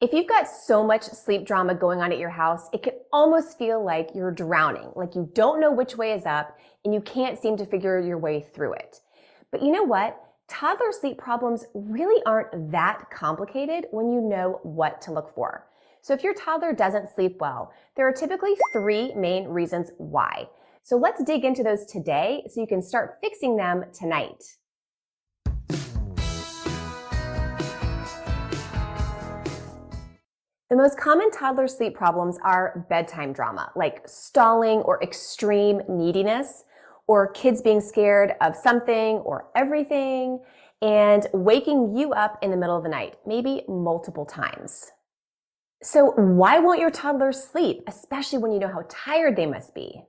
If you've got so much sleep drama going on at your house, it can almost feel like you're drowning, like you don't know which way is up and you can't seem to figure your way through it. But you know what? Toddler sleep problems really aren't that complicated when you know what to look for. So if your toddler doesn't sleep well, there are typically three main reasons why. So let's dig into those today so you can start fixing them tonight. The most common toddler sleep problems are bedtime drama, like stalling or extreme neediness, or kids being scared of something or everything, and waking you up in the middle of the night, maybe multiple times. So why won't your toddler sleep, especially when you know how tired they must be?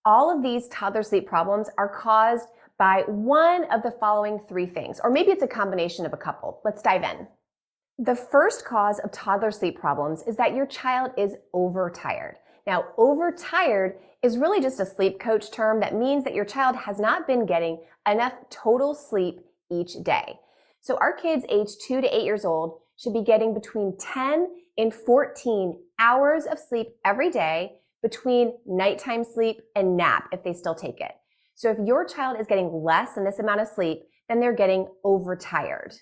All of these toddler sleep problems are caused by one of the following three things, or maybe it's a combination of a couple. Let's dive in. The first cause of toddler sleep problems is that your child is overtired. Now, overtired is really just a sleep coach term that means that your child has not been getting enough total sleep each day. So our kids aged 2 to 8 years old should be getting between 10 and 14 hours of sleep every day between nighttime sleep and nap if they still take it. So if your child is getting less than this amount of sleep, then they're getting overtired.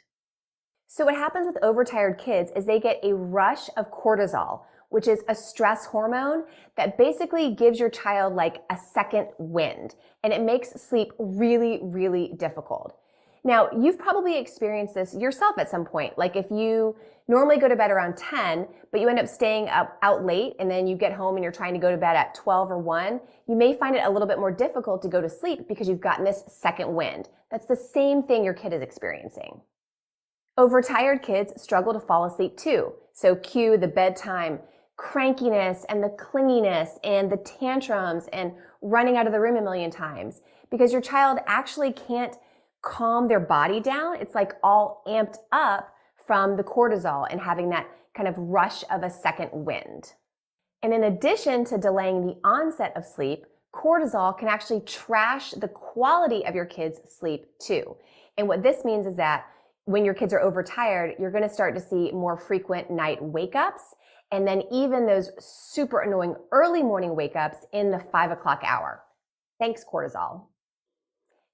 So what happens with overtired kids is they get a rush of cortisol, which is a stress hormone that basically gives your child like a second wind, and it makes sleep really, really difficult. Now, you've probably experienced this yourself at some point. Like if you normally go to bed around 10, but you end up staying up out late and then you get home and you're trying to go to bed at 12 or 1, you may find it a little bit more difficult to go to sleep because you've gotten this second wind. That's the same thing your kid is experiencing. Overtired kids struggle to fall asleep too. So cue the bedtime crankiness and the clinginess and the tantrums and running out of the room a million times because your child actually can't calm their body down. It's like all amped up from the cortisol and having that kind of rush of a second wind. And in addition to delaying the onset of sleep, cortisol can actually trash the quality of your kids' sleep too. And what this means is that when your kids are overtired, you're going to start to see more frequent night wake-ups, and then even those super annoying early morning wake-ups in the 5 o'clock hour. Thanks, cortisol.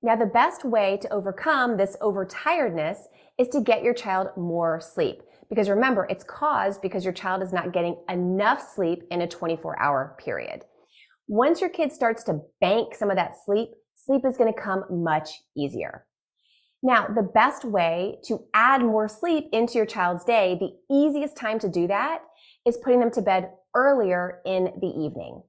Now, the best way to overcome this overtiredness is to get your child more sleep. Because remember, it's caused because your child is not getting enough sleep in a 24-hour period. Once your kid starts to bank some of that sleep, sleep is going to come much easier. Now, the best way to add more sleep into your child's day, the easiest time to do that is putting them to bed earlier in the evening.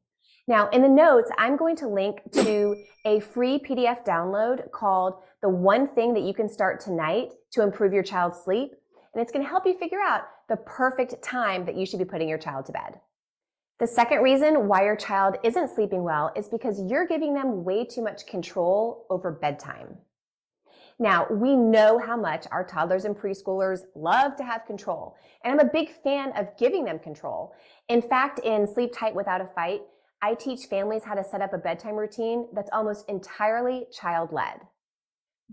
Now, in the notes, I'm going to link to a free PDF download called The One Thing That You Can Start Tonight to Improve Your Child's Sleep. And it's going to help you figure out the perfect time that you should be putting your child to bed. The second reason why your child isn't sleeping well is because you're giving them way too much control over bedtime. Now, we know how much our toddlers and preschoolers love to have control, and I'm a big fan of giving them control. In fact, in Sleep Tight Without a Fight, I teach families how to set up a bedtime routine that's almost entirely child-led.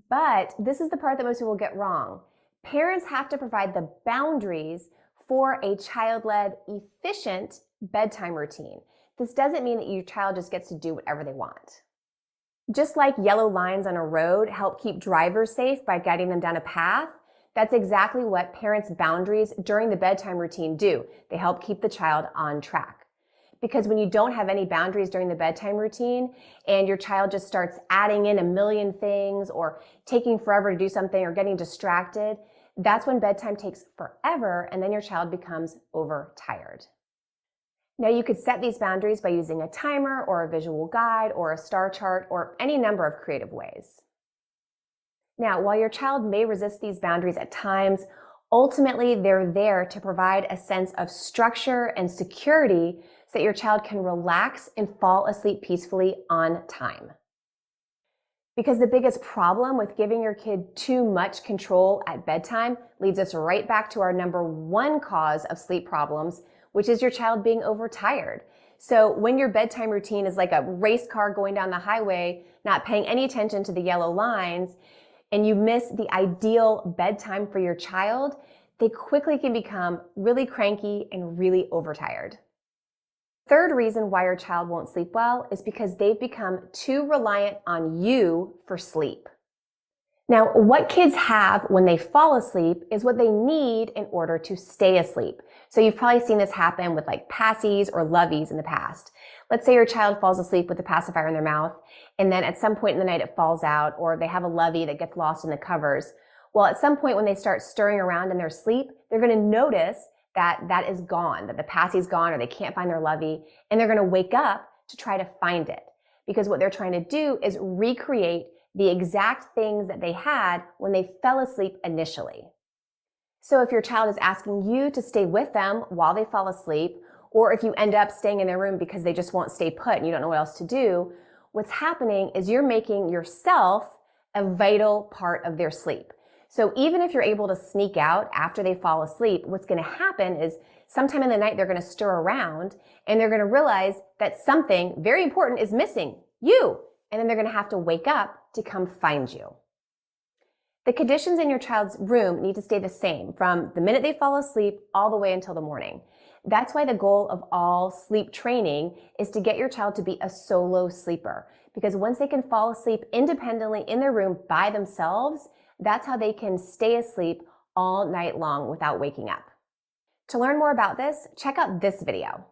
But this is the part that most people get wrong. Parents have to provide the boundaries for a child-led, efficient bedtime routine. This doesn't mean that your child just gets to do whatever they want. Just like yellow lines on a road help keep drivers safe by guiding them down a path, that's exactly what parents' boundaries during the bedtime routine do. They help keep the child on track. Because when you don't have any boundaries during the bedtime routine and your child just starts adding in a million things or taking forever to do something or getting distracted, that's when bedtime takes forever and then your child becomes overtired. Now, you could set these boundaries by using a timer or a visual guide or a star chart or any number of creative ways. Now, while your child may resist these boundaries at times, ultimately they're there to provide a sense of structure and security so that your child can relax and fall asleep peacefully on time. Because the biggest problem with giving your kid too much control at bedtime leads us right back to our number one cause of sleep problems, which is your child being overtired. So when your bedtime routine is like a race car going down the highway, not paying any attention to the yellow lines, and you miss the ideal bedtime for your child, they quickly can become really cranky and really overtired. Third reason why your child won't sleep well is because they've become too reliant on you for sleep. Now, what kids have when they fall asleep is what they need in order to stay asleep. So you've probably seen this happen with like passies or loveys in the past. Let's say your child falls asleep with a pacifier in their mouth, and then at some point in the night it falls out, or they have a lovey that gets lost in the covers. Well, at some point when they start stirring around in their sleep, they're going to notice that that is gone, that the passy's gone, or they can't find their lovey, and they're going to wake up to try to find it. Because what they're trying to do is recreate the exact things that they had when they fell asleep initially. So if your child is asking you to stay with them while they fall asleep, or if you end up staying in their room because they just won't stay put and you don't know what else to do, what's happening is you're making yourself a vital part of their sleep. So even if you're able to sneak out after they fall asleep, what's going to happen is sometime in the night they're going to stir around and they're going to realize that something very important is missing, you. And then they're going to have to wake up to come find you. The conditions in your child's room need to stay the same from the minute they fall asleep all the way until the morning. That's why the goal of all sleep training is to get your child to be a solo sleeper. Because once they can fall asleep independently in their room by themselves, that's how they can stay asleep all night long without waking up. To learn more about this, check out this video.